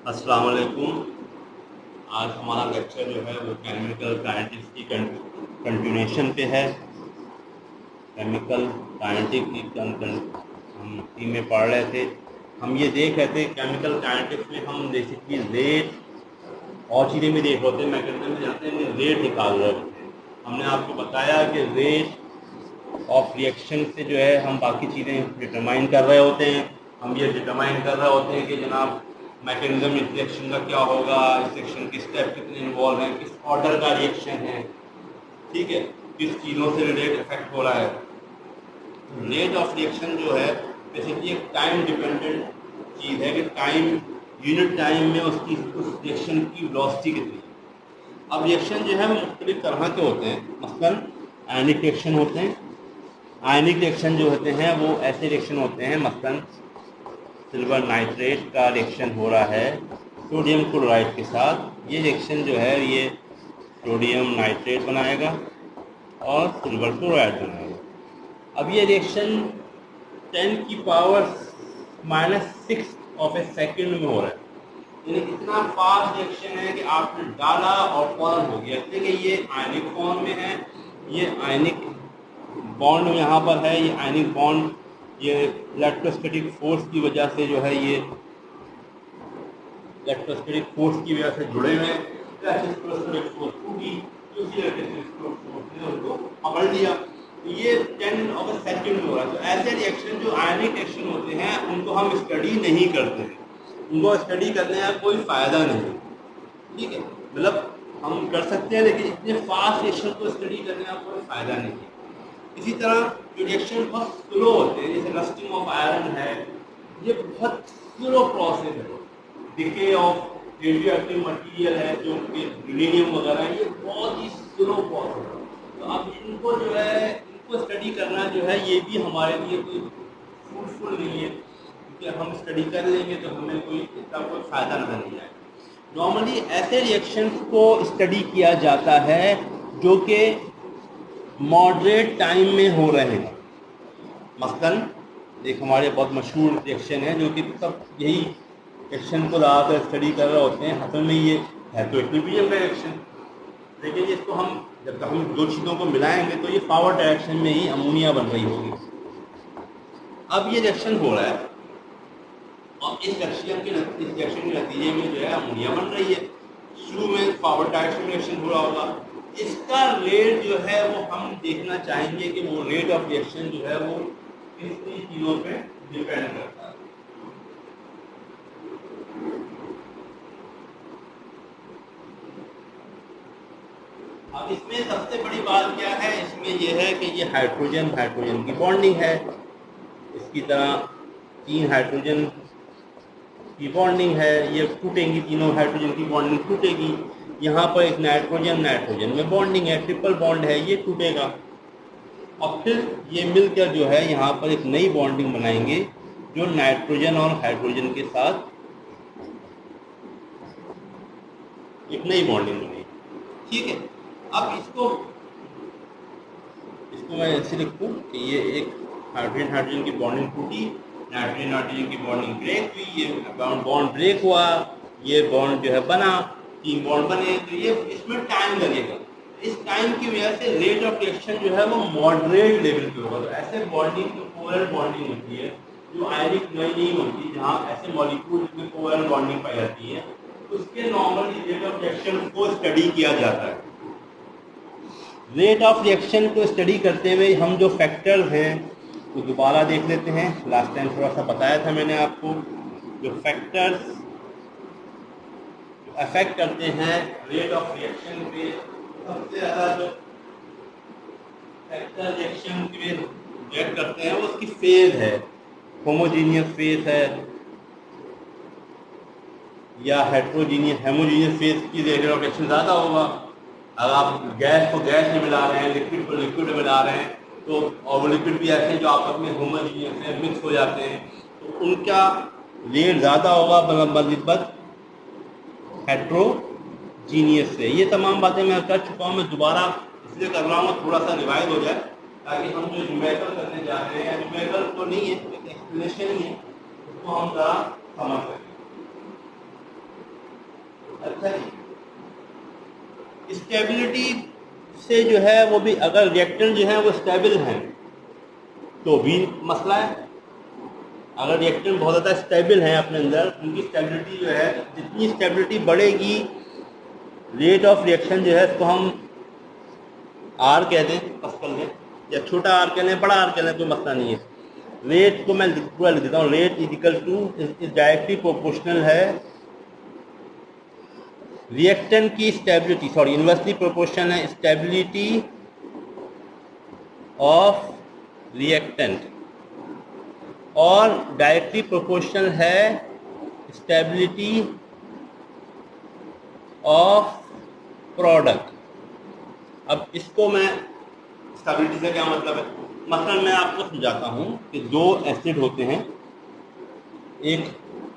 अस्सलाम वालेकुम। आज हमारा लेक्चर जो है वो केमिकल काइनेटिक्स की कंटिन्यूएशन पे है। केमिकल काइनेटिक्स की हम टी में पढ़ रहे थे। हम ये देख रहे थे केमिकल काइनेटिक्स में हम बेसिकली रेट और चीज़ें भी देख रहे थे, मैकेनिज्म में जाते हैं रेट निकाल रहे थे। हमने आपको बताया कि रेट ऑफ रिएक्शन से जो है हम बाकी चीज़ें डिटरमाइन कर रहे होते हैं। हम ये डिटरमाइन कर रहे होते हैं कि जनाब मैकेनिज्म इस रिएक्शन का क्या होगा, इस रिएक्शन के स्टेप कितने इन्वॉल्व हैं, किस ऑर्डर का रिएक्शन है, ठीक है, किस चीज़ों से रेट इफेक्ट हो रहा है। रेट ऑफ रिएक्शन जो है बेसिकली एक टाइम डिपेंडेंट चीज़ है कि टाइम यूनिट टाइम में उसकी उस रिएक्शन की वेलोसिटी कितनी है। अब रिएक्शन जो है वो मुख्तलिफ तरह के होते हैं। मसलन आयनिक रिएक्शन होते हैं। आयनिक रिएक्शन जो होते हैं वो ऐसे रिएक्शन होते हैं, मसलन सिल्वर नाइट्रेट का रिएक्शन हो रहा है सोडियम क्लोराइड के साथ। ये रिएक्शन जो है ये सोडियम नाइट्रेट बनाएगा और सिल्वर क्लोराइड बनाएगा। अब ये रिएक्शन 10⁻⁻⁶ ऑफ ए सेकेंड में हो रहा है, यानी इतना फास्ट रिएक्शन है कि आपने डाला और फौरन हो गया। देखिए ये आयनिक फॉर्म में है, ये आयनिक बॉन्ड यहाँ पर है, ये आयनिक बॉन्ड ये इलेक्ट्रोस्टैटिक फोर्स की वजह से जो है ये इलेक्ट्रोस्टैटिक फोर्स की वजह से जुड़े हुए हैं। इलेक्ट्रोस्टैटिक फोर्स टूटी, उसी इलेक्ट्रोस्टैटिक फोर्स ने उनको पकड़ लिया। ये 10⁻⁷ में हो रहा है। तो ऐसे रिएक्शन जो आयनिक रिएक्शन होते हैं उनको हम स्टडी नहीं करते हैं, उनको स्टडी करने का कोई फ़ायदा नहीं, ठीक है। मतलब हम कर सकते हैं लेकिन इतने फास्ट रिएक्शन को स्टडी करने का कोई फ़ायदा नहीं है। इसी तरह जो रिएक्शन बहुत स्लो होते हैं, जैसे रस्टिंग ऑफ आयरन है, ये बहुत स्लो प्रोसेस है। Decay of radio active material है जो कि यूरेनियम वगैरह, ये बहुत ही स्लो प्रोसेस है। तो अब इनको जो है इनको स्टडी करना जो है ये भी हमारे लिए कोई फ्रूटफुल नहीं है, क्योंकि हम स्टडी कर लेंगे तो हमें कोई इसका कोई फ़ायदा नजर नहीं आएगा। नॉर्मली ऐसे रिएक्शंस को स्टडी किया जाता है जो कि मॉडरेट टाइम में हो रहे हैं। मसलन एक हमारे बहुत मशहूर रिएक्शन है जो कि सब यही रिएक्शन को ज़्यादातर स्टडी कर रहे होते हैं। असल में ये है तो इक्विलिब्रियम का रिएक्शन, लेकिन इसको हम जब हम दो चीज़ों को मिलाएंगे तो ये फॉरवर्ड डायरेक्शन में ही अमोनिया बन रही होगी। अब ये रिएक्शन हो रहा है और इस रिएक्शन के नतीजे में जो है अमोनिया बन रही है। शुरू में फॉरवर्ड डायरेक्शन में रिएक्शन हो रहा होगा। इसका रेट जो है वो हम देखना चाहेंगे कि वो रेट ऑफ रिएक्शन जो है वो किन चीज़ों पे डिपेंड करता है। अब इसमें सबसे बड़ी बात क्या है, इसमें यह है कि ये हाइड्रोजन की बॉन्डिंग है। इसकी तरह 3 हाइड्रोजन की बॉन्डिंग है, ये टूटेंगी, तीनों हाइड्रोजन की बॉन्डिंग टूटेगी। यहाँ पर एक नाइट्रोजन में बॉन्डिंग है, ट्रिपल बॉन्ड है, ये टूटेगा और फिर ये मिलकर जो है यहाँ पर एक नई बॉन्डिंग बनाएंगे जो नाइट्रोजन और हाइड्रोजन के साथ एक नई बॉन्डिंग बनेगी, ठीक है। अब इसको मैं ऐसे लिखूँ कि ये एक हाइड्रोजन की बॉन्डिंग टूटी, नाइट्रोजन की बॉन्डिंग ब्रेक हुई, ये बॉन्ड ब्रेक हुआ, ये बॉन्ड जो है बना, 3 बॉन्ड बने, तो ये इसमें टाइम लगेगा। इस टाइम की वजह से रेट ऑफ रिएक्शन जो है वो मॉडरेट लेवल पे होगा। तो ऐसे बॉन्डिंग जो कोवैलेंट बॉन्डिंग होती है जो आयनिक नहीं होती, जहाँ ऐसे मॉलिक्यूल में कोवैलेंट बॉन्डिंग पाई जाती है, उसके नॉर्मली रेट ऑफ रिएक्शन को स्टडी किया जाता है। रेट ऑफ रिएक्शन को स्टडी करते हुए हम जो फैक्टर्स हैं वो दोबारा देख लेते हैं। लास्ट टाइम थोड़ा सा बताया था मैंने आपको, जो फैक्टर्स अफेक्ट करते हैं रेट ऑफ रिएक्शन पे, सबसे ज़्यादा जो फैक्टर रिएक्शन पे रिएक्ट करते हैं वो उसकी फेज है, होमोजीनियस फेज है या हेमोजीनियस फेज की रेट ऑफ रिएक्शन ज़्यादा होगा। अगर आप गैस को गैस में मिला रहे हैं, लिक्विड को लिक्विड में मिला रहे हैं, तो और वो लिक्विड भी ऐसे जो आपस में होमोजीनियस है, मिक्स हो जाते हैं, तो उनका रेट ज़्यादा होगा बनिस्बत हेट्रोजीनियस से। ये तमाम बातें मैं कर चुका हूँ, मैं दोबारा इसलिए कर रहा हूँ थोड़ा सा रिवाइज हो जाए, ताकि हम जो न्यूमेरिकल करने जा रहे हैं, न्यूमेरिकल तो नहीं है, एक एक्सप्लेनेशन ही है, उसको हम ज़रा समझ सकें। स्टेबिलिटी से जो है वो भी, अगर रिएक्टेंट जो है वो स्टेबल हैं तो भी मसला है। अगर रिएक्टेंट बहुत ज़्यादा स्टेबल हैं अपने अंदर, उनकी स्टेबिलिटी जो है, जितनी स्टेबिलिटी बढ़ेगी रेट ऑफ रिएक्शन जो है इसको हम आर कह दें, बस कर लें, या छोटा आर कह लें, बड़ा आर कह लें, कोई मसला नहीं है। रेट को मैं पूरा लिख देता हूँ, rate is equal to, is directly proportional है रिएक्टेंट की स्टेबिलिटी, सॉरी इन्वर्सली प्रोपोर्शनल है स्टेबिलिटी ऑफ रिएक्टेंट, और डायरेक्टली प्रोपोर्शनल है स्टेबिलिटी ऑफ प्रोडक्ट। अब इसको मैं, स्टेबिलिटी से क्या मतलब है, मतलब मैं आपको समझाता हूँ कि दो एसिड होते हैं, एक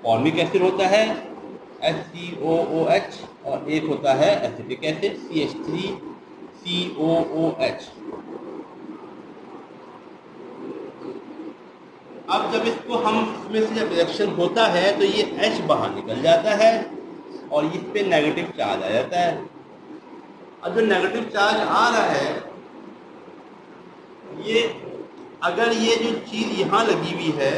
फॉर्मिक एसिड होता है HCOOH, और एक होता है एसिटिक एसिड CH3COOH। अब जब इसको हम, इसमें से जब रिएक्शन होता है तो ये H बाहर निकल जाता है और इस पे नेगेटिव चार्ज आ जाता है। अब जो नेगेटिव चार्ज आ रहा है, ये अगर ये जो चीज़ यहाँ लगी हुई है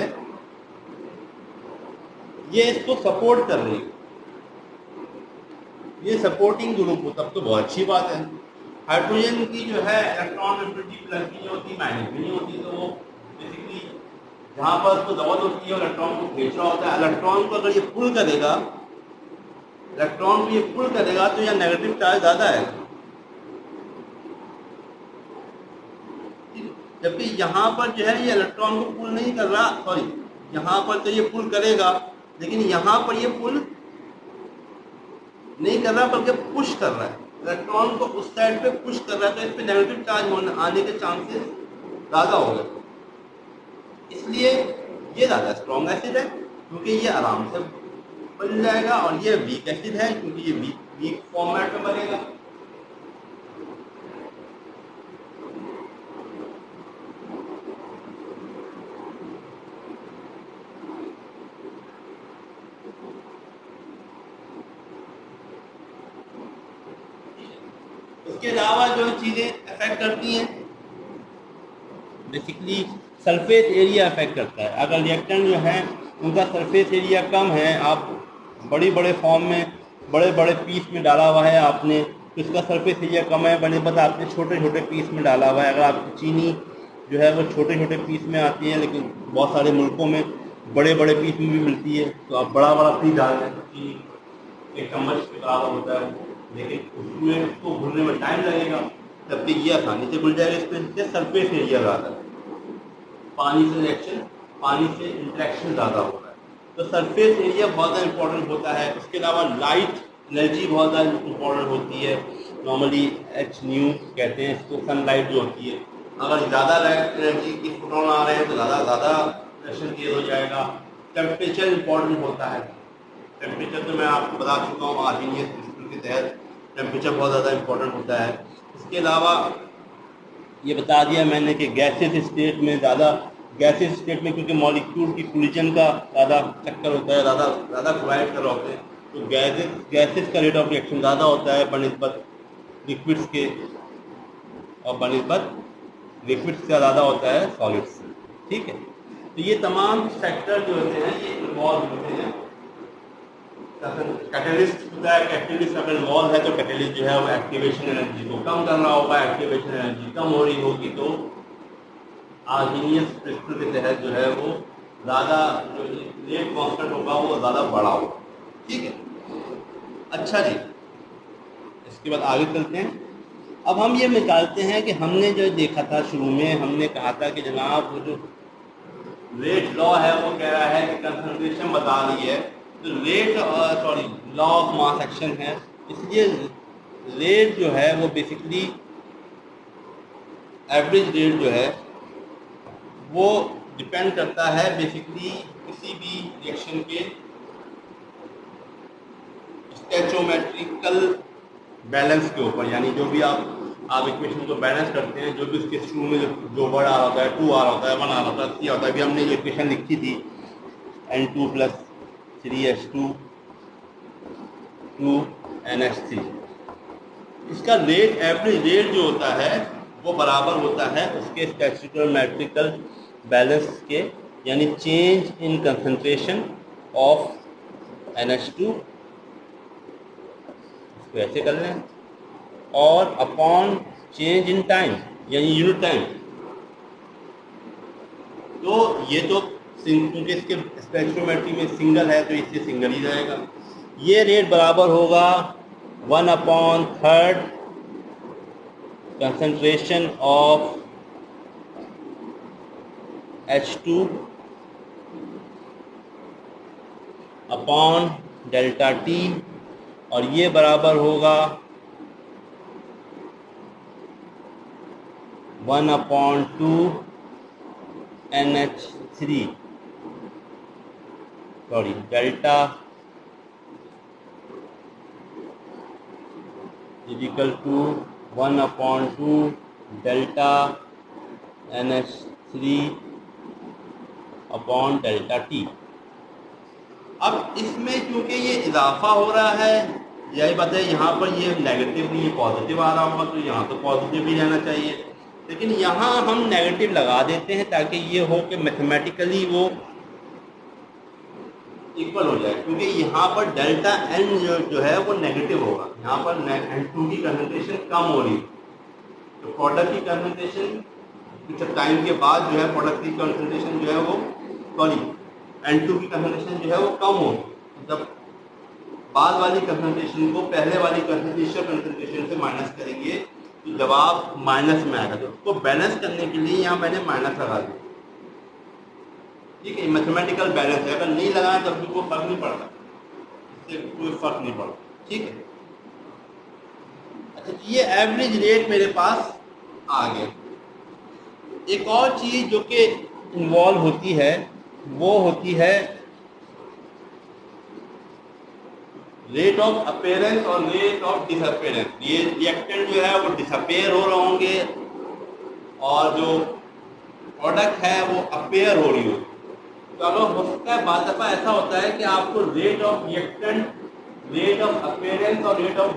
ये इसको सपोर्ट कर रही है, ये सपोर्टिंग ग्रुप हो, तब तो बहुत अच्छी बात है। हाइड्रोजन की जो है इलेक्ट्रॉन नेगेटिविटी प्लस भी नहीं होती, माइनस भी नहीं होती, तो वो बेसिकली जहाँ पर उसको जरूरत होती है इलेक्ट्रॉन को खींच रहा होता है। इलेक्ट्रॉन को अगर ये पुल करेगा, इलेक्ट्रॉन को ये पुल करेगा तो यह नेगेटिव चार्ज ज़्यादा है, जबकि यहाँ पर जो है ये इलेक्ट्रॉन को पुल नहीं कर रहा, सॉरी यहाँ पर तो ये पुल करेगा लेकिन यहाँ पर ये पुल नहीं कर रहा बल्कि पुश कर रहा है, इलेक्ट्रॉन को उस साइड पे पुश कर रहा है, तो इस पे नेगेटिव चार्ज आने के चांसेस ज़्यादा हो गए। इसलिए ये ज़्यादा स्ट्रॉन्ग एसिड है क्योंकि ये आराम से बन जाएगा, और ये वीक एसिड है क्योंकि ये वीक फॉर्मेट में बनेगा। इसके अलावा जो चीज़ें अफेक्ट करती हैं, बेसिकली सरफेस एरिया अफेक्ट करता है। अगर रिएक्टेंट जो है उनका सरफेस एरिया कम है, आप बड़े बड़े फॉर्म में बड़े बड़े पीस में डाला हुआ है आपने, तो इसका सरफेस एरिया कम है, बने बस आपने छोटे छोटे पीस में डाला हुआ है। अगर आपकी चीनी जो है वो छोटे छोटे पीस में आती है, लेकिन बहुत सारे मुल्कों में बड़े बड़े पीस में भी मिलती है, तो आप बड़ा बड़ा पीस डाल दें तो चीनी एक चम्मच के बराबर होता है, लेकिन उसमें उसको घुलने में टाइम लगेगा, जबकि ये आसानी से घुल जाएगा। इस पर सरफेस एरिया ज़्यादा है, पानी से रिएक्शन, पानी से इंटरेक्शन ज़्यादा होता है, तो सरफेस एरिया बहुत ज़्यादा इंपॉर्टेंट होता है। इसके अलावा लाइट एनर्जी बहुत ज़्यादा इंपॉर्टेंट होती है, नॉर्मली H न्यू कहते हैं इसको, सनलाइट जो होती है, अगर ज़्यादा लाइट एनर्जी की फोटोन आ रहे हैं तो ज़्यादा रिएक्शन तेज हो जाएगा। टेम्परेचर इंपॉर्टेंट होता है, टेम्परेचर तो मैं आपको बता चुका हूँ आर्जीनियस प्रिंसिपल के तहत टेम्परेचर बहुत ज़्यादा इंपॉर्टेंट होता है। इसके अलावा ये बता दिया मैंने कि गैसेस स्टेट में ज़्यादा, गैसेस स्टेट में क्योंकि मॉलिक्यूल की कोलिजन का ज़्यादा चक्कर होता है, ज़्यादा प्रोवाइड कर रहे होते हैं, तो गैसेस का रेट ऑफ रिएक्शन ज़्यादा होता है बनिस्बत लिक्विड्स के, और बनिस्बत लिक्विड्स का ज़्यादा होता है सॉलिड्स से। ठीक है, तो ये तमाम फैक्टर जो होते हैं ये इन्वॉल्व होते हैं। कैटलिस्ट होता है, कैटलिस्ट अगर इन्वॉल्व है तो कैटलिस्ट जो है वो एक्टिवेशन एनर्जी को कम कर रहा होगा, एक्टिवेशन एनर्जी कम हो रही होगी तो आर्जीनियस प्रिंसिपल के तहत जो है वो ज़्यादा जो रेट कांस्टेंट होगा वो ज़्यादा बड़ा होगा। ठीक है, अच्छा जी, इसके बाद आगे चलते हैं। अब हम ये निकालते हैं कि हमने जो देखा था शुरू में, हमने कहा था कि जनाब वो जो रेट लॉ है वो कह रहा है कि कंसंट्रेशन बता रही है, तो rate sorry law of mass action है, इसलिए रेट जो है वो बेसिकली एवरेज रेट जो है वो डिपेंड करता है बेसिकली किसी भी रिएक्शन के स्टैचोमेट्रिकल बैलेंस के ऊपर, यानी जो भी आप इक्वेशन को बैलेंस करते हैं, जो भी उसके शुरू में जो वर्ड आ रहा होता है, 2 आ रहा होता है, 1 आ रहा होता है, 3 होता है। अभी हमने ये इक्वेशन लिखी थी N2 + 3H2 2NH3, इसका रेट, एवरेज रेट जो होता है वो बराबर होता है उसके स्टैटिस्टिकल बैलेंस के, यानी change in concentration of NH2, इसको ऐसे कर लें, और अपॉन चेंज इन टाइम यानी यूनिट टाइम। तो ये तो क्योंकि इसके स्पेक्ट्रोमेट्री में सिंगल है तो इससे सिंगल ही रहेगा। ये रेट बराबर होगा 1/3 concentration of H2 upon delta T, और ये बराबर होगा 1/2 NH3 delta equal to 1/2 delta NH3 upon delta T। अब इसमें क्योंकि ये इजाफा हो रहा है, यही बात है, यहाँ पर ये नेगेटिव नहीं, ये पॉजिटिव आ रहा होगा, तो यहाँ तो पॉजिटिव ही रहना चाहिए, लेकिन यहाँ हम नेगेटिव लगा देते हैं ताकि ये हो कि मैथमेटिकली वो इक्वल हो जाए, क्योंकि यहाँ पर डेल्टा N जो है वो नेगेटिव होगा। यहाँ पर N2 की कंसंट्रेशन कम हो रही है, तो प्रोडक्ट की कंसंट्रेशन कुछ टाइम के बाद जो है प्रोडक्ट की कंसंट्रेशन जो है वो N2 की कंसंट्रेशन जो है वो कम होगी। जब बाद वाली कंसंट्रेशन को पहले वाली कंसंट्रेशन से माइनस करेंगे तो जवाब माइनस में आएगा। तो उसको बैलेंस करने के लिए यहाँ मैंने माइनस लगा दिया, ठीक है, मैथमेटिकल बैलेंस है। अगर नहीं लगाया तब भी कोई फर्क नहीं पड़ता, इससे कोई फर्क नहीं पड़ता, ठीक है। अच्छा, ये एवरेज रेट मेरे पास आ गया। एक और चीज़ जो कि इन्वॉल्व होती है वो होती है रेट ऑफ अपीयरेंस और रेट ऑफ डिसअपीयरेंस। ये रिएक्टेंट जो है वो डिसअपेयर हो रहे होंगे और जो प्रोडक्ट है वो अपीयर हो रही होगी। तो अगर हो सकता है बाद दफ़ा ऐसा होता है कि आपको rate of reactant, rate of appearance और रेट ऑफ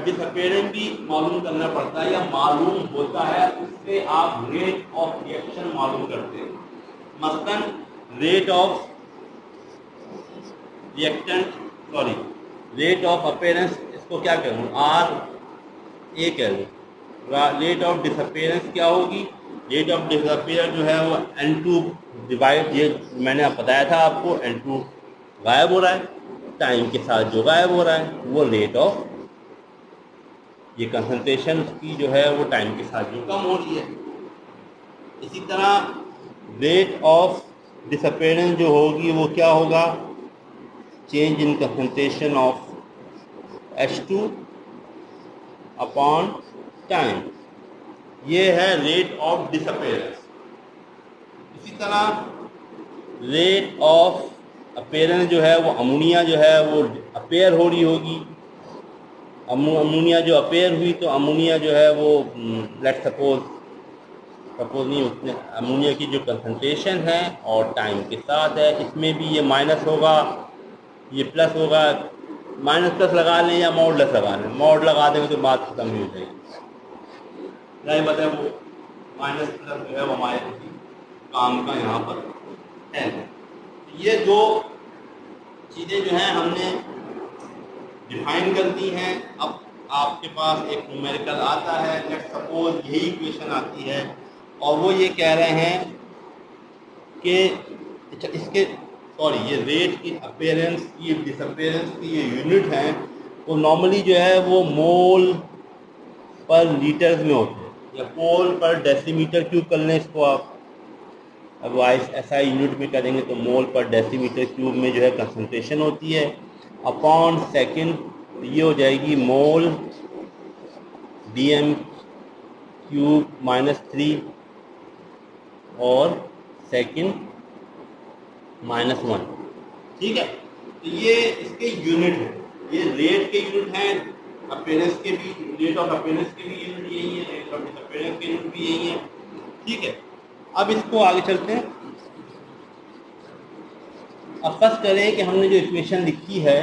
डिसअपीयरेंस भी मालूम करना पड़ता है या मालूम होता है, उससे आप रेट ऑफ रिएक्शन मालूम करते हैं। मसलन rate of reactant rate of appearance, इसको क्या करूँ, RA कह लूँ। रेट ऑफ डिसअपीयरेंस क्या होगी, रेट ऑफ डिसअपीयरेंस जो है वो N2 डिवाइड, ये मैंने बताया था आपको, N2 गायब हो रहा है, टाइम के साथ जो गायब हो रहा है वो रेट ऑफ, ये कंसंट्रेशन की जो है वो टाइम के साथ जो कम हो रही है। इसी तरह रेट ऑफ डिसअपीयरेंस जो होगी वो क्या होगा, change in concentration of H2 upon time, ये है रेट ऑफ डिसअपीयरेंस। इसी तरह रेट ऑफ अपीयरेंस जो है वो अमोनिया जो है वो अपेयर हो रही होगी। अमोनिया जो अपेयर हुई तो अमोनिया जो है वो लेट सपोज नहीं, उसने अमोनिया की जो कंसंट्रेशन है और टाइम के साथ है, इसमें भी ये माइनस होगा, ये प्लस होगा, माइनस प्लस लगा लें या मॉडलेस लगा लें, मॉड लगा देंगे तो बात खत्म ही हो जाएगी। नहीं बताए वो माइनस प्लस जो है वो हमारे काम का यहाँ पर है। ये दो चीज़ें जो हैं हमने डिफाइन कर दी हैं। अब आपके पास एक न्यूमेरिकल आता है, लेट्स सपोज यही इक्वेशन आती है और वो ये कह रहे हैं कि इसके ये रेट की अपीयरेंस की डिसअपीयरेंस की ये यूनिट हैं वो नॉर्मली जो है वो मोल पर लीटर्स में होते हैं या मोल पर डेसीमीटर क्यूब कर लें इसको आप। अब ऐसा यूनिट में करेंगे तो मोल पर डेसीमीटर क्यूब में जो है कंसंट्रेशन होती है, अपॉन सेकंड ये हो जाएगी मोल DM क्यूब -3 और सेकंड -1, ठीक है। तो ये इसके यूनिट है, ये रेट के यूनिट हैं, अपीयरेंस के भी, रेट ऑफ अपीयरेंस के भी यूनिट यही है, रेट ऑफ डिसअपीयरेंस के यूनिट भी यही है, ठीक है। अब इसको आगे चलते हैं। अब फर्स्ट करें कि हमने जो इक्वेशन लिखी है,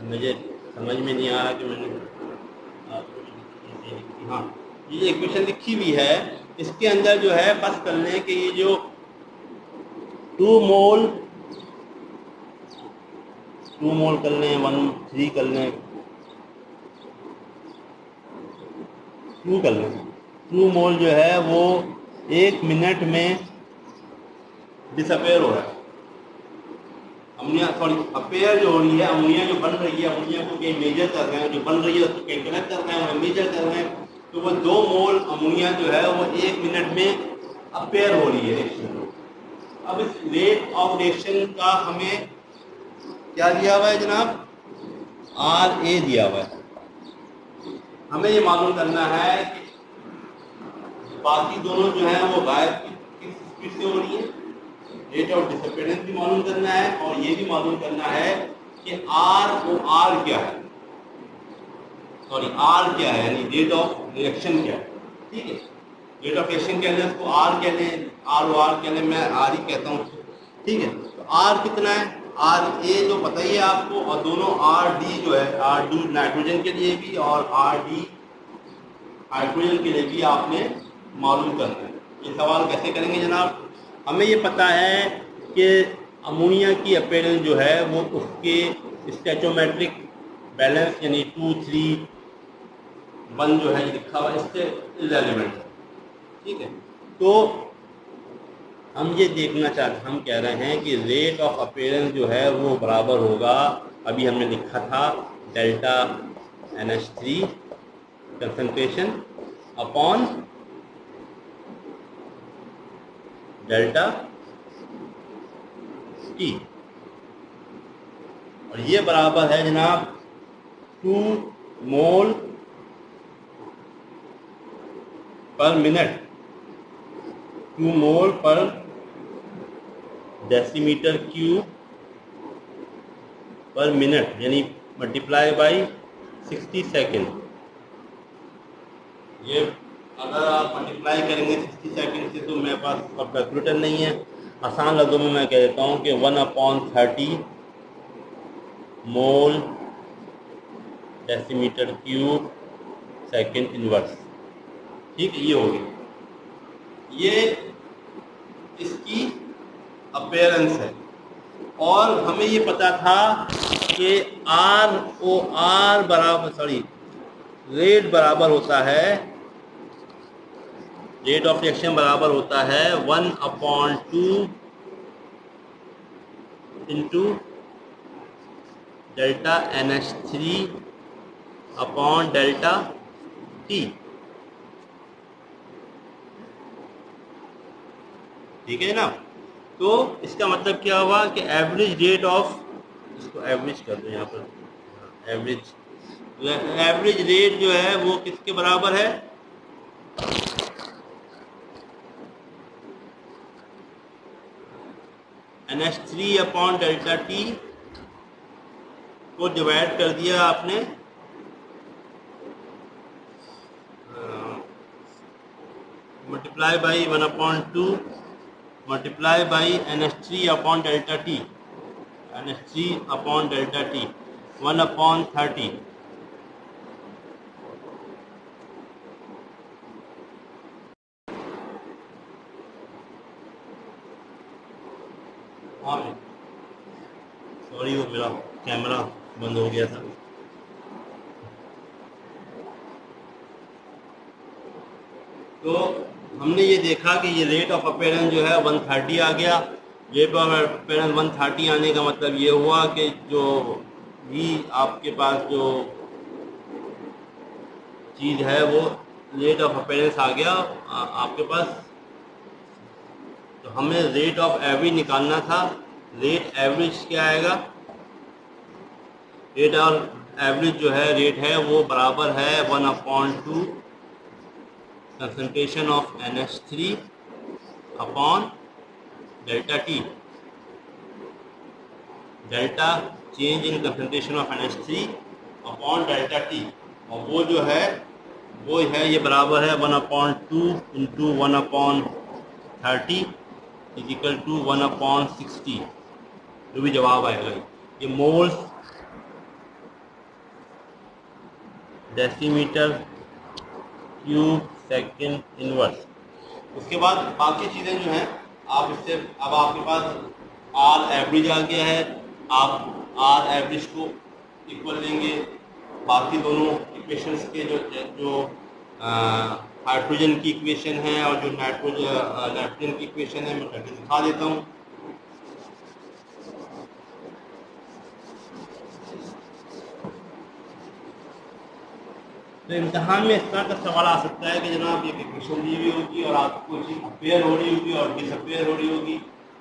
मुझे समझ में नहीं आ रहा कि मैंने हाँ, ये इक्वेशन लिखी हुई है, इसके अंदर जो है फर्स्ट कर लें कि ये जो 2 मोल कर लें, 1 3 कर लें, 2 कर लें, 2 मोल जो है वो 1 मिनट में डिसअपेयर हो रहा है। अमोनिया अपेयर जो हो रही है, अमोनिया जो बन रही है, अमोनिया को कहीं मेजर कर रहे हैं, जो बन रही है उसको कहीं कलेक्ट कर रहे हैं, मेजर कर रहे हैं, तो वो 2 मोल अमोनिया जो है वो 1 मिनट में अपेयर हो रही है रिएक्शन में। अब इस रेट ऑफ रिएक्शन का हमें क्या दिया हुआ है जनाब? RA दिया हुआ है। हमें ये मालूम करना है कि बाकी दोनों जो है वो गायब किस स्पीड से हो रही है, रेट ऑफ डिसअपियरेंस भी मालूम करना है, और ये भी मालूम करना है कि ROR क्या है, सॉरी R क्या है, यानी रेट ऑफ रिएक्शन क्या है। ठीक है, रेट ऑफ रिएक्शन कह लें उसको, R कह लें, ROR कह लें, मैं R ही कहता हूँ। ठीक है, तो R कितना है? RA तो पता ही है आपको, और दोनों RD जो है, RD नाइट्रोजन के लिए भी और RD हाइड्रोजन के लिए भी आपने मालूम करना है। ये सवाल कैसे करेंगे जनाब? हमें ये पता है कि अमोनिया की अपीयरेंस जो है वो उसके स्टैचोमेट्रिक बैलेंस यानी 2 3 1 जो है लिखा हुआ, इससे इररिलेवेंट है। ठीक है, तो हम ये देखना चाहते, हम कह रहे हैं कि रेट ऑफ अपीयरेंस जो है वो बराबर होगा, अभी हमने लिखा था delta NH3 concentration upon delta T, और ये बराबर है जनाब 2 मोल पर मिनट, 2 मोल पर डेसीमीटर क्यूब पर मिनट, यानी मल्टीप्लाई बाई 60 सेकेंड। ये अगर आप मल्टीप्लाई करेंगे 60 सेकेंड से, तो मेरे पास अब कैलकुलेटर नहीं है, आसान लफ्ज़ों में मैं कह देता हूँ कि 1/30 मोल डेसीमीटर क्यूब सेकेंड इनवर्स। ठीक है, ये हो गई, ये इसकी अपीयरेंस है। और हमें ये पता था कि ROR बराबर, सॉरी, रेट बराबर होता है, रेट ऑफ रिएक्शन बराबर होता है 1/2 into delta NH3 upon delta T। ठीक है ना? तो इसका मतलब क्या हुआ कि एवरेज रेट ऑफ, इसको एवरेज कर दो यहाँ पर, एवरेज रेट जो है वो किसके बराबर है? NH3 अपॉन डेल्टा T को डिवाइड कर दिया आपने multiply by 1/2 multiply by NH3 upon delta T, NH3 upon delta T 1/30। हाँ, सॉरी, वो मेरा कैमरा बंद हो गया था। तो हमने ये देखा कि ये रेट ऑफ अपीयरेंस जो है 130 आ गया। रेट ऑफ अपीयरेंस 130 आने का मतलब ये हुआ कि जो भी आपके पास जो चीज़ है वो रेट ऑफ अपीयरेंस आ गया आपके पास। तो हमें रेट ऑफ एवरेज निकालना था। रेट एवरेज क्या आएगा? रेट ऑफ एवरेज जो है रेट है वो बराबर है 1/2 concentration of NH3 upon delta T, delta change in concentration of NH3 upon delta T, और वो जो है वो है ये बराबर है 1/2 इंटू 1/30 इज इक्वल टू 1/60, जो भी जवाब आएगा। ये moles decimetre cube second inverse. उसके बाद बाकी चीज़ें जो हैं आप इससे, अब आपके पास आर एवरेज आ गया है, आप आर एवरेज को इक्वल लेंगे बाकी दोनों इक्वेशंस के जो हाइड्रोजन की इक्वेशन है और जो नाइट्रोजन की इक्वेशन है, मैं करके दिखा देता हूँ। तो इम्तहान में इस तरह का सवाल आ सकता है कि जनाब एक इक्वेशन दी हुई होगी और आपको चीज़ अपेयर हो रही होगी और डिसअपेयर हो रही होगी,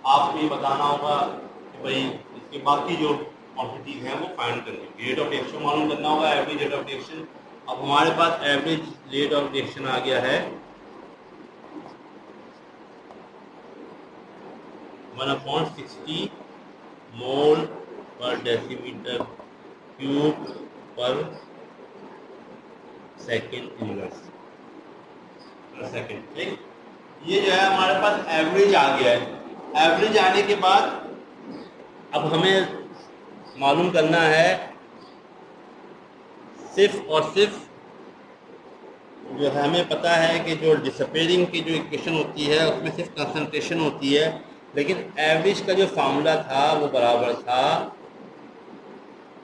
आपको ये बताना होगा कि भाई इसके बाकी जो क्वांटिटीज़ हैं वो फाइंड करनी होगी। रेट ऑफ रिएक्शन मालूम करना होगा, एवरेज रेट ऑफ रिएक्शन। अब हमारे पास एवरेज रेट ऑफ रिएक्शन आ गया है 1/60 मोल पर डेसीमीटर क्यूब पर सेकेंड इनवर्स पर सेकेंड। ठीक, ये जो है हमारे पास एवरेज आ गया है। एवरेज आने के बाद अब हमें मालूम करना है सिर्फ और सिर्फ जो है, हमें पता है कि जो डिसअपेयरिंग की जो इक्वेशन होती है उसमें सिर्फ कंसंट्रेशन होती है, लेकिन एवरेज का जो फार्मूला था वो बराबर था,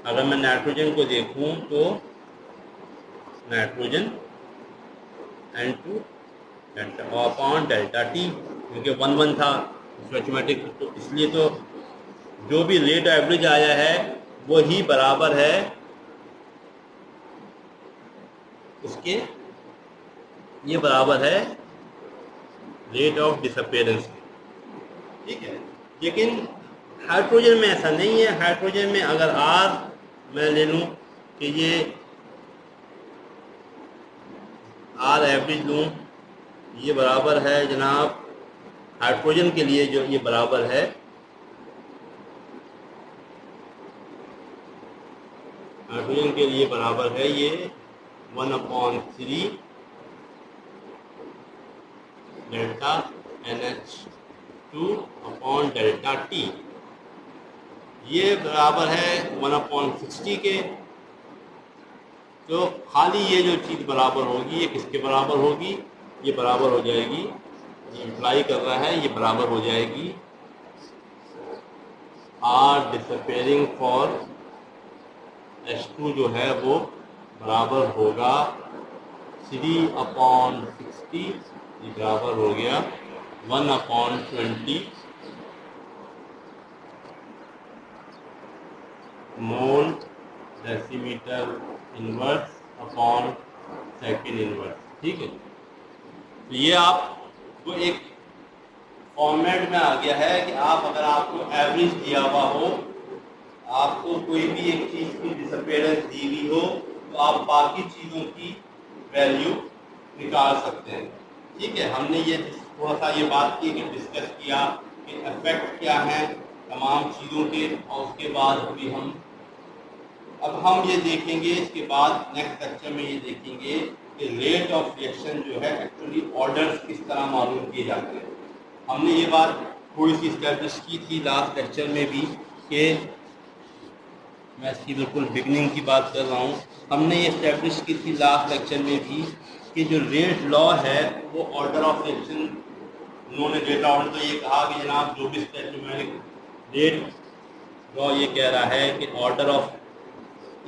अगर मैं नाइट्रोजन को देखूं तो nitrogen N2 upon delta T, क्योंकि 1 था स्टोइचोमेट्रिक, तो इसलिए तो जो भी रेट एवरेज आया है वो ही बराबर है उसके, ये बराबर है रेट ऑफ डिसअपेयरेंस। ठीक है, लेकिन हाइड्रोजन में ऐसा नहीं है। हाइड्रोजन में अगर आर मैं ले लूँ कि ये आर एवरेज लूँ, ये बराबर है जनाब हाइड्रोजन के लिए जो ये बराबर है हाइड्रोजन के लिए बराबर है ये 1/3 delta NH2 upon delta T, ये बराबर है 1/60 के। तो खाली ये जो चीज़ बराबर होगी ये किसके बराबर होगी, ये बराबर हो जाएगी, ये इम्प्लाई कर रहा है, ये बराबर हो जाएगी आर डिसअपेयरिंग फॉर H2 जो है वो बराबर होगा 3/60, ये बराबर हो गया 1/20 mole decimetre inverse upon second inverse. ठीक है, तो ये आपको एक फॉर्मेट में आ गया है कि आप अगर आपको एवरेज दिया हुआ हो, आपको कोई भी एक चीज़ की डिसअपेयरेंस दी हुई हो, तो आप बाकी चीज़ों की वैल्यू निकाल सकते हैं। ठीक है, हमने ये थोड़ा सा ये बात की कि डिस्कस किया कि इफेक्ट क्या है तमाम चीज़ों के, और उसके बाद अभी अब हम ये देखेंगे, इसके बाद नेक्स्ट लेक्चर में ये देखेंगे कि रेट ऑफ रिएक्शन जो है एक्चुअली ऑर्डर्स किस तरह मालूम किए जाते हैं। हमने ये बात थोड़ी सी इस्टेब्लिश की थी लास्ट लेक्चर में भी कि मैं इसकी बिल्कुल बिगनिंग की बात कर रहा हूँ। हमने ये इस्टेब्लिश की थी लास्ट लेक्चर में भी कि जो रेट लॉ है वो ऑर्डर ऑफ रिएक्शन, उन्होंने डेटा ऑर्डर तो ये कहा कि जनाब जो भी स्टैटिस्टिकल रेट लॉ ये कह रहा है कि ऑर्डर ऑफ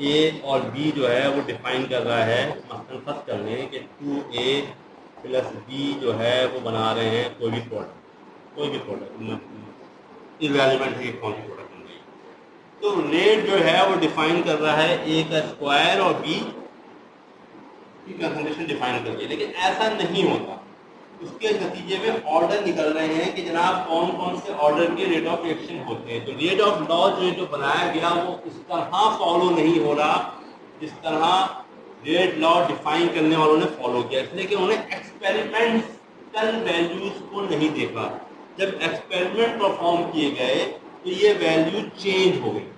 ए और बी जो है वो डिफाइन कर रहा है, मसलन फर्स्ट कर लें कि 2A + B जो है वो बना रहे हैं कोई भी प्रोडक्ट इररिलेवेंट है कौन सी प्रोडक्ट बन रही है। तो रेट जो है वो डिफाइन कर रहा है A का स्क्वायर और B की कंसंट्रेशन डिफाइन करके, लेकिन ऐसा नहीं होता। उसके नतीजे में ऑर्डर निकल रहे हैं कि जनाब कौन कौन से ऑर्डर के रेट ऑफ रिएक्शन होते हैं। तो रेट ऑफ लॉ जो बनाया गया वो इस तरह फॉलो नहीं हो रहा जिस तरह रेट लॉ डिफाइन करने वालों ने फॉलो किया, इसलिए कि उन्होंने एक्सपेरिमेंटल वैल्यूज को नहीं देखा। जब एक्सपेरिमेंट परफॉर्म किए गए तो ये वैल्यू चेंज हो गई,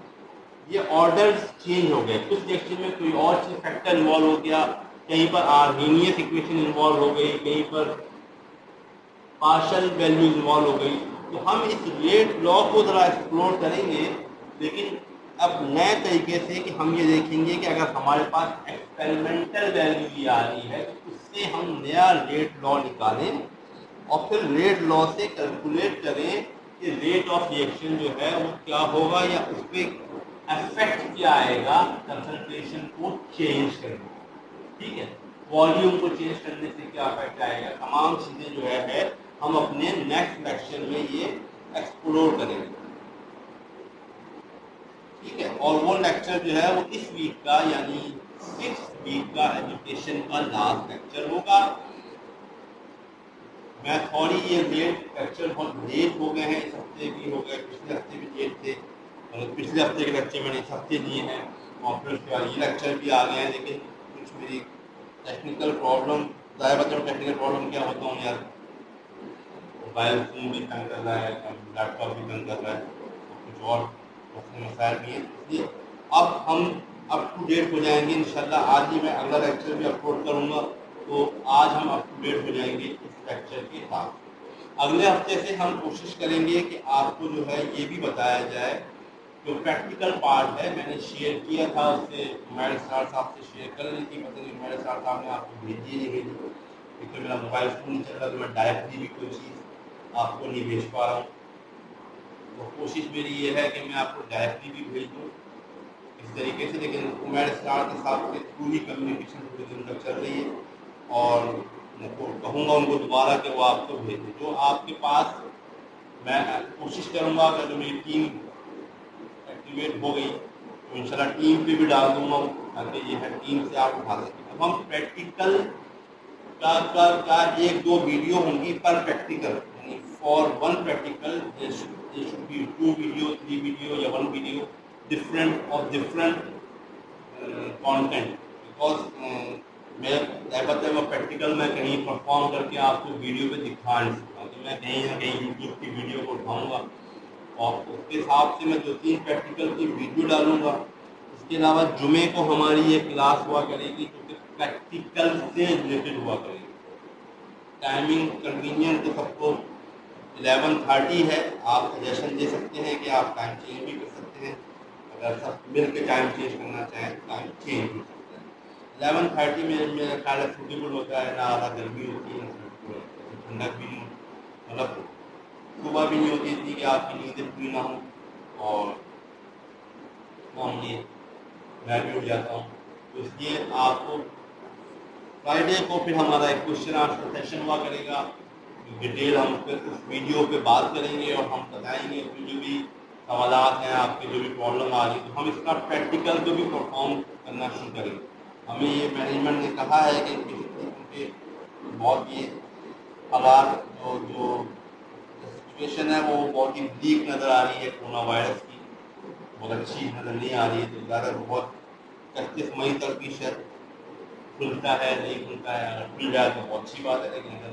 ये ऑर्डर्स चेंज हो गए। कुछ रिएक्शन में कोई और फैक्टर इन्वॉल्व हो गया, कहीं पर आर्हेनियस इक्वेशन इन्वॉल्व हो गई, कहीं पर पार्शल वैल्यू इन्वॉल्व हो गई। तो हम इस रेट लॉ को ज़रा एक्सप्लोर करेंगे, लेकिन अब नए तरीके से कि हम ये देखेंगे कि अगर हमारे पास एक्सपेरिमेंटल वैल्यू ये आ रही है तो उससे हम नया रेट लॉ निकालें और फिर रेट लॉ से कैलकुलेट करें कि रेट ऑफ रिएक्शन जो है वो क्या होगा या उस पर इफेक्ट क्या आएगा कंसंट्रेशन को चेंज करने, ठीक है, वॉल्यूम को चेंज करने से क्या इफेक्ट आएगा, तमाम चीज़ें जो है हम अपने नेक्स्ट लेक्चर में ये एक्सप्लोर करेंगे, ठीक है। और वो लेक्चर जो है वो इस वीक का यानी 6th वीक का एजुकेशन का लास्ट लेक्चर होगा। मैं थोड़ी ये लेक्चर बहुत लेट हो गए हैं, इस हफ्ते भी हो गए, पिछले हफ्ते भी लेट थे, और पिछले हफ्ते के लेक्चर मैंने इस हफ्ते दिए हैं और फिर उसके बाद ये लेक्चर भी आ गए हैं, लेकिन कुछ मेरी टेक्निकल प्रॉब्लम, ज़ाहिर बात है टेक्निकल प्रॉब्लम क्या होता हूँ यार, मोबाइल फ़ोन भी तंग कर रहा है, लैपटॉप भी तंग कर रहा है, कुछ और मसाइल भी हैं, इसलिए अब हम अप टू डेट हो जाएंगे इंशाल्लाह। आज ही मैं अगला लेक्चर भी अपलोड करूँगा, तो आज हम अप टू डेट हो जाएंगे इस लेक्चर के साथ। अगले हफ्ते से हम कोशिश करेंगे कि आपको जो है ये भी बताया जाए, जो प्रैक्टिकल पार्ट है मैंने शेयर किया था, उससे मेरे साहब से शेयर कर ली थी, पता नहीं मेरे साहब ने आपको भेजी नहीं भेजी, क्योंकि मेरा मोबाइल फ़ोन नहीं चल रहा, तो मैं डायरेक्टली भी कोई चीज़ आपको नहीं भेज पा रहा हूँ। तो कोशिश मेरी ये है कि मैं आपको डायरेक्टली भी भेज दूँ इस तरीके से, लेकिन उमैर स्टार के साथ से थ्रू ही कम्युनिकेशन थोड़ी दिन तक चल रही है, और उनको कहूँगा उनको दोबारा कि वो आपको भेज दें जो आपके पास। मैं कोशिश करूँगा कि जो मेरी टीम एक्टिवेट हो गई तो इंशाल्लाह टीम पे भी डाल दूँगा, ताकि ये है टीम से आप उठा सकें। अब हम प्रैक्टिकल का 1-2 वीडियो होंगी पर प्रैक्टिकल, यानी for one practical there should be 2 video, 3 video या 1 video different content, because मैं प्रैक्टिकल में कहीं परफॉर्म करके आपको वीडियो पे दिखा नहीं सकता, तो मैं कहीं ना कहीं यूट्यूब की वीडियो को उठाऊंगा और उसके हिसाब से मैं 2-3 प्रैक्टिकल की वीडियो डालूंगा। इसके अलावा जुमे को हमारी ये क्लास हुआ करेगी जो कि प्रैक्टिकल से रिलेटेड हुआ करेगी। टाइमिंग कन्वीनियंट तो सबको 11:30 है, आप सजेशन दे सकते हैं कि आप टाइम चेंज भी कर सकते हैं, अगर सब मिल के टाइम चेंज करना चाहें टाइम चेंज भी कर सकते हैं। 11:30 में मेरा ख्याल है सूटेबल होता है, ना ज़्यादा गर्मी होती है ना ठंडक भी नहीं, मतलब सुबह भी नहीं होती इतनी कि आपकी नींदें पूरी ना हो, और नॉर्मली मैं भी उठ जाता हूँ, तो इसलिए आपको फ्राइडे को फिर हमारा एक क्वेश्चन आंसर सेशन हुआ करेगा, डिटेल हम उस वीडियो पे बात करेंगे और हम बताएंगे कि जो भी सवालात हैं आपके, जो भी प्रॉब्लम आ रही है, तो हम इसका प्रैक्टिकल को भी परफॉर्म करना शुरू करेंगे। हमें ये मैनेजमेंट ने कहा है कि क्योंकि बहुत ही हालात जो सिचुएशन है वो बहुत ही ब्लीक नज़र आ रही है, कोरोना वायरस की बहुत अच्छी नज़र नहीं आ रही है, तो ज़्यादा बहुत 31 मई तक भी शायद खुलता है नहीं खुलता है, अगर खुल जाए तो बहुत अच्छी बात है, लेकिन अगर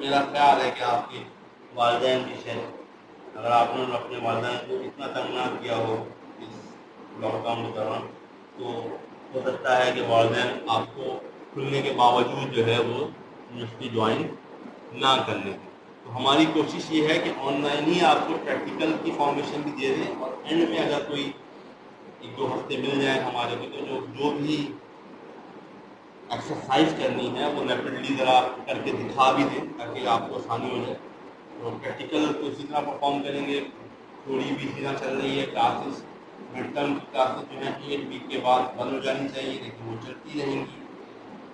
मेरा ख्याल है कि आपके वालिदैन भी शायद, अगर आपने अपने वालिदैन को इतना तंग ना किया हो इस लॉकडाउन के दौरान, तो हो सकता है कि वालिदैन आपको खुलने के बावजूद जो है वो यूनिवर्सिटी ज्वाइन ना करने दें। तो हमारी कोशिश ये है कि ऑनलाइन ही आपको प्रैक्टिकल की फॉर्मेशन भी दे दें, और एंड में अगर कोई 1-2 हफ्ते मिल जाए हमारे को, तो जो भी एक्सरसाइज करनी है वो रैपिडली ज़रा करके दिखा भी दें ताकि आपको आसानी हो जाए। तो प्रैक्टिकल तो इसी तरह परफॉर्म करेंगे, थोड़ी भी इसी तरह चल रही है क्लासेस, मिड टर्म की क्लासेस जो है 8 वीक के बाद बंद हो जानी चाहिए, लेकिन वो चलती रहेंगी,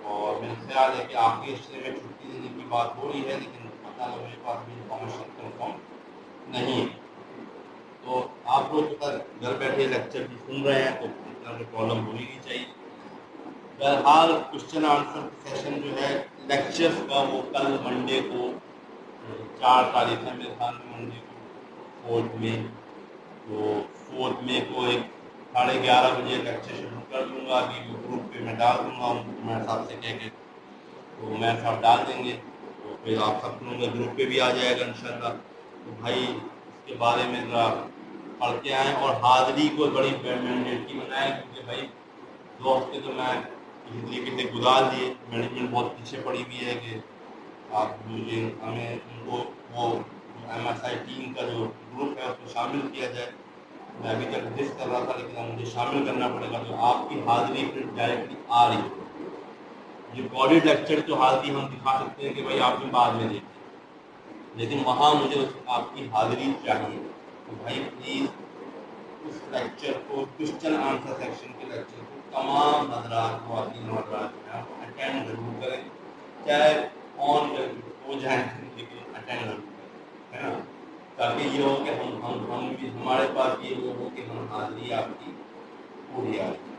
और मेरा ख्याल है कि आखिरी हिस्से में छुट्टी देने की बात हो रही है, लेकिन पता नहीं मेरे पास भी इंफॉर्मेशन कन्फर्म नहीं है। तो आप लोग घर बैठे लेक्चर भी सुन रहे हैं तो इतना तो प्रॉब्लम होनी नहीं चाहिए। बहरहाल क्वेश्चन आंसर सेशन जो है लेक्चर्स का वो कल मंडे को 4 तारीख है मेरे ख्याल में, मंडे को 4 मई, तो 4 मई को एक 11:30 बजे लेक्चर शुरू कर दूँगा। अभी वो ग्रुप पे मैं डाल दूँगा, मेरे साहब से कह के, तो मेरे साहब डाल देंगे, तो फिर आप सब लोगों का ग्रुप पे भी आ जाएगा इंशाल्लाह। तो भाई इसके बारे में ज़रा पढ़ के आएँ, और हाज़िरी को बड़ी मैंडेटरी बनाएँ, क्योंकि भाई 2 हफ्ते तो मैं इसी तरीके से गुजार दिए, मैनेजमेंट बहुत पीछे पड़ी हुई है कि आप मुझे हमें उनको वो MSI टीम का जो ग्रुप है उसको शामिल किया जाए, मैं अभी तक डिस कर रहा था, लेकिन अब मुझे शामिल करना पड़ेगा, तो आपकी हाजिरी फिर डायरेक्टली आ रही है। रिकॉर्डेड लेक्चर तो हाजिरी हम दिखा सकते हैं कि भाई आपने बाद में देखी, लेकिन वहाँ मुझे आपकी हाजिरी चाहिए। तो भाई प्लीज़ उस लेक्चर को, क्वेश्चन आंसर सेक्शन के लेक्चर को तमाम हजरात ख़वातीन और हज़रात जो हैं अटेंड ज़रूर करें, चाहे ऑन हो जाए लेकिन अटेंड ज़रूर करें, है ना, ताकि ये हो कि हम भी, हमारे पास ये हो कि हम हाजिरी आपकी पूरी आ रही है।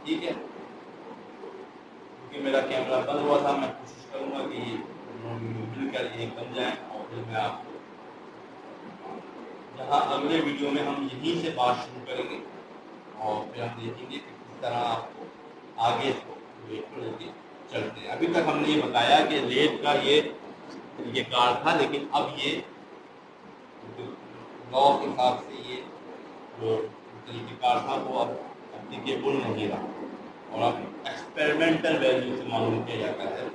ठीक है, क्योंकि मेरा कैमरा बंद हुआ था, मैं कोशिश करूँगा कि ये मिलकर एक बन जाए, और फिर मैं आपको जहाँ अगले वीडियो में हम यहीं से बात शुरू करेंगे, और फिर हम देखेंगे कि किस तरह आपको आगे रेट को लेके चलते हैं। अभी तक हमने ये बताया कि रेट का ये तरीक़ेकार था, लेकिन अब ये लॉ के हिसाब से ये जो तरीक़ेकार था वो अब एप्लीकेबल नहीं रहा, और अब एक्सपेरिमेंटल वैल्यू से मालूम किया जाता है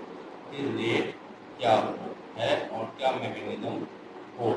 कि रेट क्या है और क्या मैकेनिज्म हो।